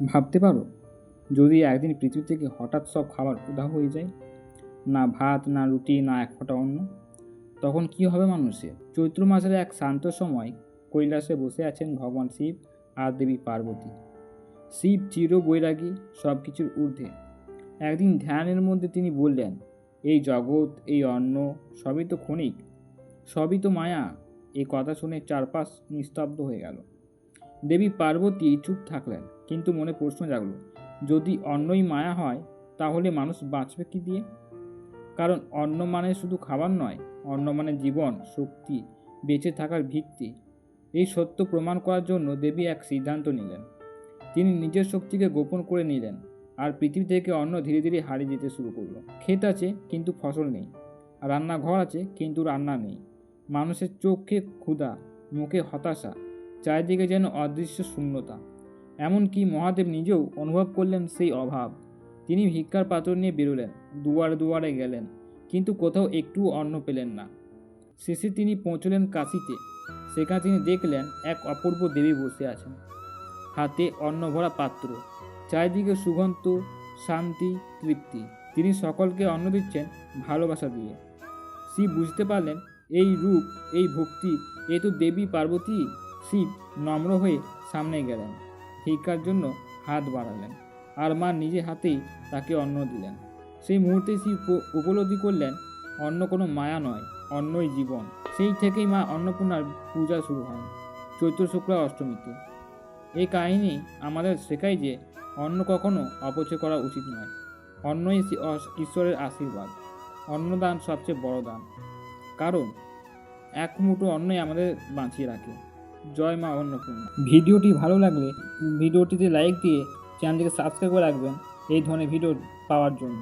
ভাবতে পারো, যদি একদিন পৃথিবী থেকে হঠাৎ সব খাবার উধাও হয়ে যায়, না ভাত, না রুটি, না এক ফোঁটা অন্ন, তখন কি হবে মানুষের? চৈত্র মাসের এক শান্ত সময় কৈলাসে বসে আছেন ভগবান শিব আর দেবী পার্বতী। শিব চির বৈরাগী, সব কিছুর ঊর্ধ্বে। একদিন ধ্যানের মধ্যে তিনি বললেন, এই জগৎ, এই অন্ন, সবই তো ক্ষণিক, সবই তো মায়া। এই কথা শুনে চারপাশ নিস্তব্ধ হয়ে গেল। দেবী পার্বতী চুপ থাকলেন, কিন্তু মনে প্রশ্ন জাগল, যদি অন্নই মায়া হয়, তাহলে মানুষ বাঁচবে কি দিয়ে? কারণ অন্ন মানে শুধু খাবার নয়, অন্ন মানে জীবন, শক্তি, বেঁচে থাকার ভিত্তি। এই সত্য প্রমাণ করার জন্য দেবী এক সিদ্ধান্ত নিলেন। তিনি নিজের শক্তিকে গোপন করে নিলেন, আর পৃথিবী থেকে অন্ন ধীরে ধীরে হারিয়ে যেতে শুরু করলো। ক্ষেত আছে কিন্তু ফসল নেই, রান্নাঘর আছে কিন্তু রান্না নেই। মানুষের চোখে ক্ষুধা, মুখে হতাশা, চারিদিকে যেন অদৃশ্য শূন্যতা। এমনকি মহাদেব নিজেও অনুভব করলেন সেই অভাব। তিনি ভিক্ষার পাত্র নিয়ে বেরোলেন, দুয়ারে দুয়ারে গেলেন, কিন্তু কোথাও একটু অন্ন পেলেন না। শেষে তিনি পৌঁছলেন কাশিতে। সেখানে তিনি দেখলেন এক অপূর্ব দেবী বসে আছেন, হাতে অন্ন ভরা পাত্র, চারিদিকে সুগন্ধ, শান্তি, তৃপ্তি। তিনি সকলকে অন্ন দিচ্ছেন ভালোবাসা দিয়ে। শিব বুঝতে পারলেন, এই রূপ, এই ভক্তি, এ তো দেবী পার্বতী। শিব নম্র হয়ে সামনে গেলেন, ভিক্ষার জন্য হাত বাড়ালেন, আর মা নিজে হাতেই তাকে অন্ন দিলেন। সেই মুহূর্তে শিব উপলব্ধি করলেন, অন্ন কোনো মায়া নয়, অন্নই জীবন। সেই থেকেই মা অন্নপূর্ণার পূজা শুরু হয় চৈত্র শুক্লা অষ্টমীতে। এই কাহিনী আমাদের শেখায় যে অন্ন কখনো অপচয় করা উচিত নয়। অন্নই ঈশ্বরের আশীর্বাদ। অন্নদান সবচেয়ে বড় দান, কারণ এক মুঠো অন্নই আমাদের বাঁচিয়ে রাখে। জয় মা অন্নপূর্ণা। ভিডিওটি ভালো লাগলে ভিডিওটিতে লাইক দিয়ে চ্যানেলটিকে সাবস্ক্রাইব করে রাখবেন এই ধরনের ভিডিও পাওয়ার জন্য।